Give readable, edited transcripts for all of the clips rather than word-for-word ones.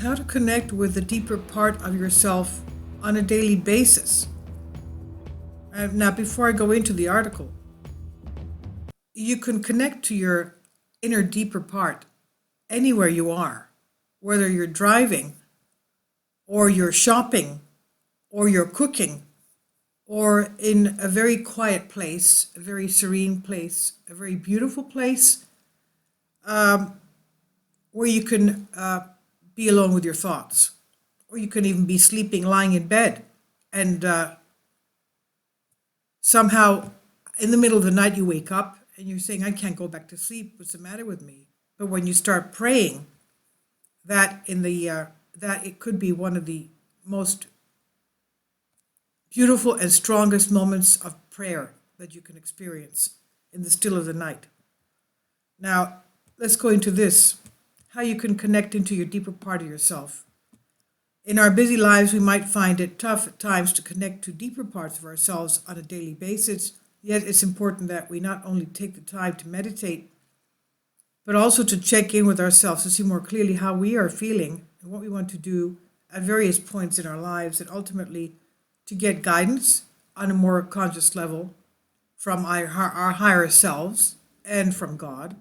how to connect with the deeper part of yourself on a daily basis. Now, before I go into the article, you can connect to your inner deeper part anywhere you are, whether you're driving or you're shopping or you're cooking or in a very quiet place, a very serene place, a very beautiful place, where you can be alone with your thoughts. Or you can even be sleeping, lying in bed, and somehow in the middle of the night you wake up and you're saying, I can't go back to sleep. What's the matter with me? But when you start praying, that it could be one of the most beautiful and strongest moments of prayer that you can experience in the still of the night. Now, let's go into this, how you can connect into your deeper part of yourself. In our busy lives, we might find it tough at times to connect to deeper parts of ourselves on a daily basis, yet it's important that we not only take the time to meditate, but also to check in with ourselves to see more clearly how we are feeling and what we want to do at various points in our lives, and ultimately to get guidance on a more conscious level from our higher selves and from God.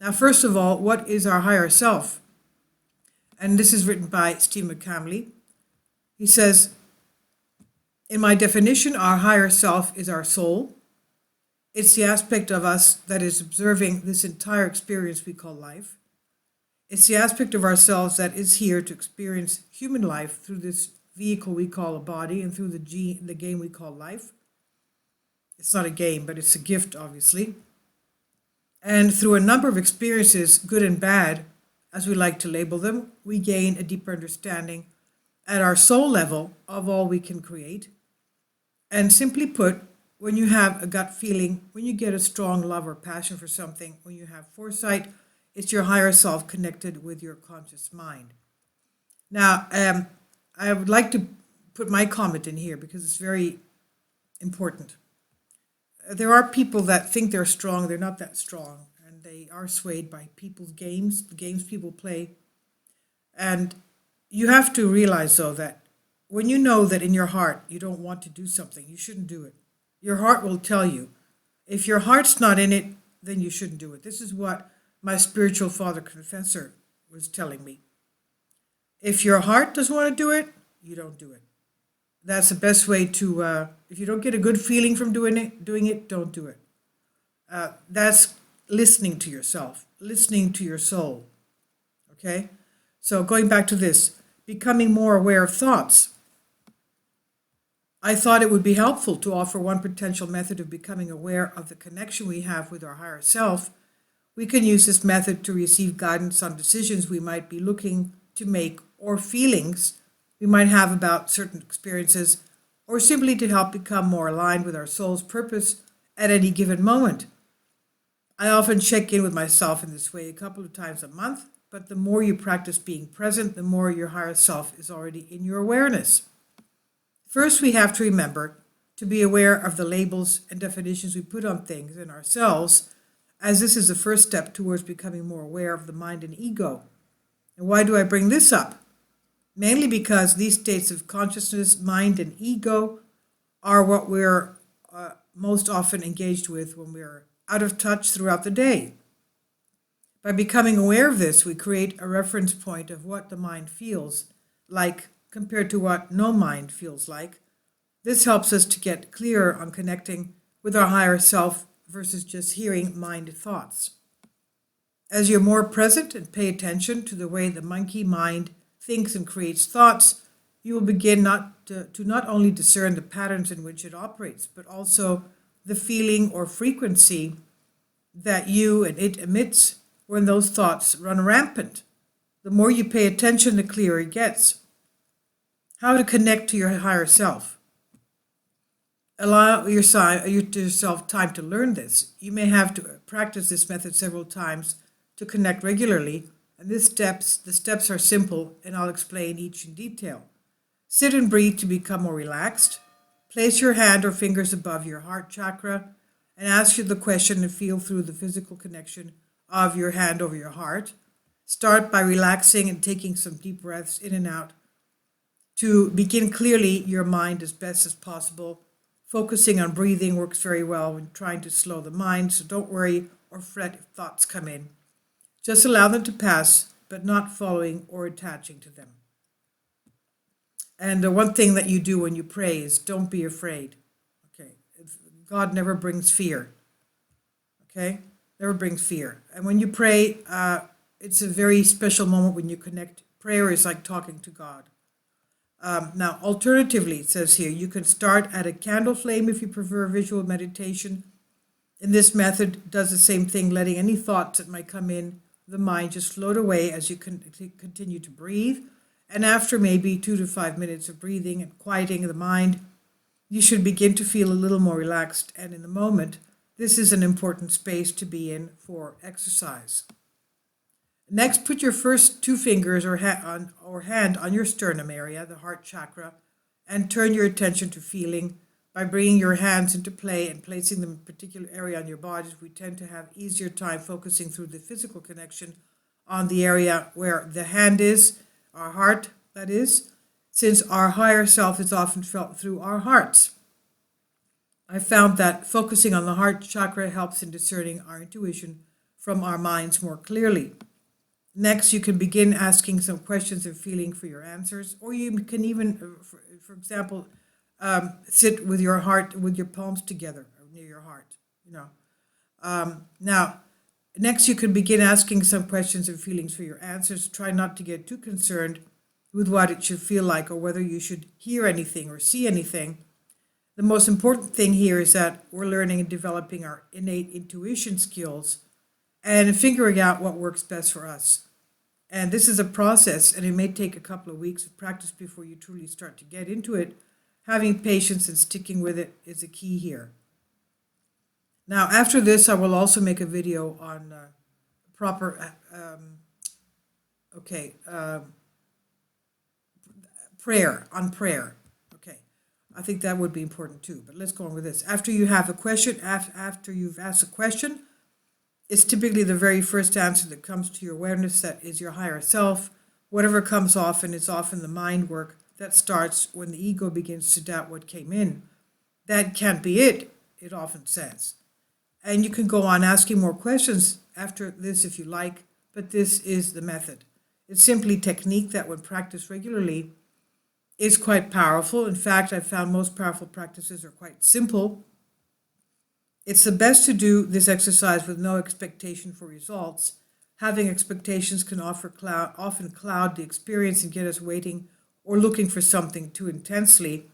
Now, first of all, what is our higher self? And this is written by Steve McCamley. He says, in my definition, our higher self is our soul. It's the aspect of us that is observing this entire experience we call life. It's the aspect of ourselves that is here to experience human life through this vehicle we call a body and through the game we call life. It's not a game, but it's a gift, obviously. And through a number of experiences, good and bad, as we like to label them, we gain a deeper understanding at our soul level of all we can create. And simply put, when you have a gut feeling, when you get a strong love or passion for something, when you have foresight, it's your higher self connected with your conscious mind. Now, I would like to put my comment in here because it's very important. There are people that think they're strong, they're not that strong, and they are swayed by people's games, the games people play. And you have to realize, though, that when you know that in your heart you don't want to do something, you shouldn't do it. Your heart will tell you. If your heart's not in it, then you shouldn't do it. This is what my spiritual father confessor was telling me. If your heart doesn't want to do it, you don't do it. That's the best way to, if you don't get a good feeling from doing it, don't do it. That's listening to yourself, listening to your soul. Okay? So going back to this, becoming more aware of thoughts. I thought it would be helpful to offer one potential method of becoming aware of the connection we have with our higher self. We can use this method to receive guidance on decisions we might be looking to make or feelings we might have about certain experiences, or simply to help become more aligned with our soul's purpose at any given moment. I often check in with myself in this way a couple of times a month, but the more you practice being present, the more your higher self is already in your awareness. First, we have to remember to be aware of the labels and definitions we put on things and ourselves, as this is the first step towards becoming more aware of the mind and ego. And why do I bring this up? Mainly because these states of consciousness, mind, and ego are what we're most often engaged with when we're out of touch throughout the day. By becoming aware of this, we create a reference point of what the mind feels like compared to what no mind feels like. This helps us to get clearer on connecting with our higher self versus just hearing mind thoughts. As you're more present and pay attention to the way the monkey mind thinks and creates thoughts, you will begin to not only discern the patterns in which it operates, but also the feeling or frequency that you and it emits when those thoughts run rampant. The more you pay attention, the clearer it gets. How to connect to your higher self. Allow yourself time to learn this. You may have to practice this method several times to connect regularly, and the steps are simple, and I'll explain each in detail. Sit and breathe to become more relaxed. Place your hand or fingers above your heart chakra and ask you the question and feel through the physical connection of your hand over your heart. Start by relaxing and taking some deep breaths in and out to begin clearly your mind as best as possible. Focusing on breathing works very well when trying to slow the mind, so don't worry or fret if thoughts come in. Just allow them to pass, but not following or attaching to them. And the one thing that you do when you pray is don't be afraid. Okay, God never brings fear. Okay, never brings fear. And when you pray, it's a very special moment when you connect. Prayer is like talking to God. Now, alternatively, it says here, you can start at a candle flame if you prefer visual meditation. In this method, does the same thing, letting any thoughts that might come in the mind just float away as you continue to breathe. And after maybe 2 to 5 minutes of breathing and quieting the mind, you should begin to feel a little more relaxed. And in the moment, this is an important space to be in for exercise. Next, put your first 2 fingers or hand on your sternum area, the heart chakra, and turn your attention to feeling. By bringing your hands into play and placing them in a particular area on your bodies, we tend to have easier time focusing through the physical connection on the area where the hand is, our heart, that is, since our higher self is often felt through our hearts. I found that focusing on the heart chakra helps in discerning our intuition from our minds more clearly. Next, you can begin asking some questions and feeling for your answers, or you can even, for example, sit with your heart, with your palms together near your heart. Now, next you can begin asking some questions and feelings for your answers. Try not to get too concerned with what it should feel like or whether you should hear anything or see anything. The most important thing here is that we're learning and developing our innate intuition skills and figuring out what works best for us. And this is a process, and it may take a couple of weeks of practice before you truly start to get into it. Having patience and sticking with it is the key here. Now, after this, I will also make a video on prayer. Okay, I think that would be important too, but let's go on with this. After you have a question, after you've asked a question, it's typically the very first answer that comes to your awareness that is your higher self. Whatever comes often is often the mind work that starts when the ego begins to doubt what came in. That can't be it, it often says. And you can go on asking more questions after this if you like, but this is the method. It's simply technique that when practiced regularly is quite powerful. In fact, I've found most powerful practices are quite simple. It's the best to do this exercise with no expectation for results. Having expectations can often cloud the experience and get us waiting or looking for something too intensely.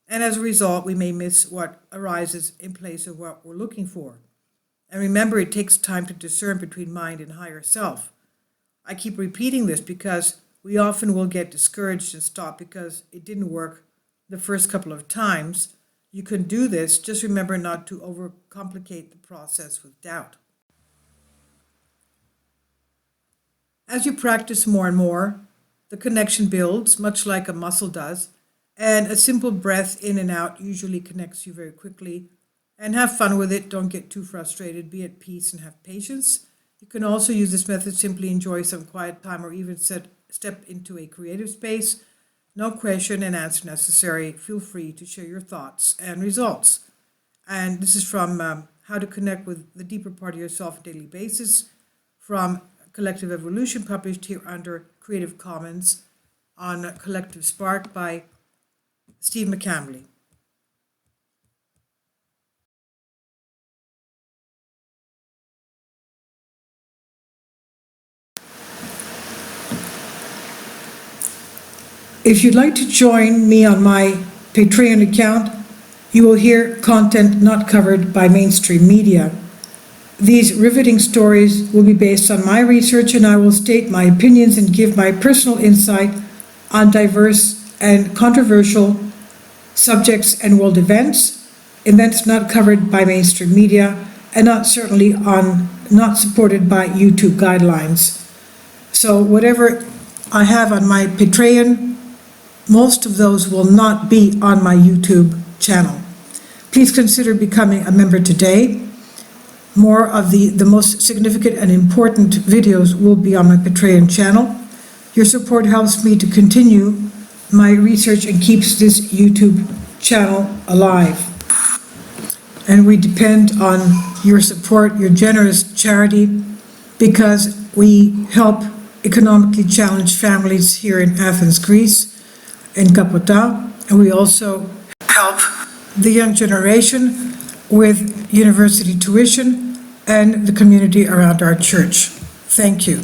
And as a result, we may miss what arises in place of what we're looking for. And remember, it takes time to discern between mind and higher self. I keep repeating this because we often will get discouraged and stop because it didn't work the first couple of times. You can do this, just remember not to overcomplicate the process with doubt. As you practice more and more, the connection builds, much like a muscle does, and a simple breath in and out usually connects you very quickly. And have fun with it, don't get too frustrated, be at peace and have patience. You can also use this method, simply enjoy some quiet time or even step into a creative space. No question and answer necessary. Feel free to share your thoughts and results. And this is from How to Connect with the Deeper Part of Yourself on a Daily Basis from Collective Evolution, published here under Creative Commons on Collective Spark by Steve McCambly. If you'd like to join me on my Patreon account, you will hear content not covered by mainstream media. These riveting stories will be based on my research, and I will state my opinions and give my personal insight on diverse and controversial subjects and world events not covered by mainstream media, and not supported by YouTube guidelines. So whatever I have on my Patreon, most of those will not be on my YouTube channel. Please consider becoming a member today. More of the most significant and important videos will be on my Patreon channel. Your support helps me to continue my research and keeps this YouTube channel alive. And we depend on your support, your generous charity, because we help economically challenged families here in Athens, Greece, in Kapota, and we also help the young generation with university tuition and the community around our church. Thank you.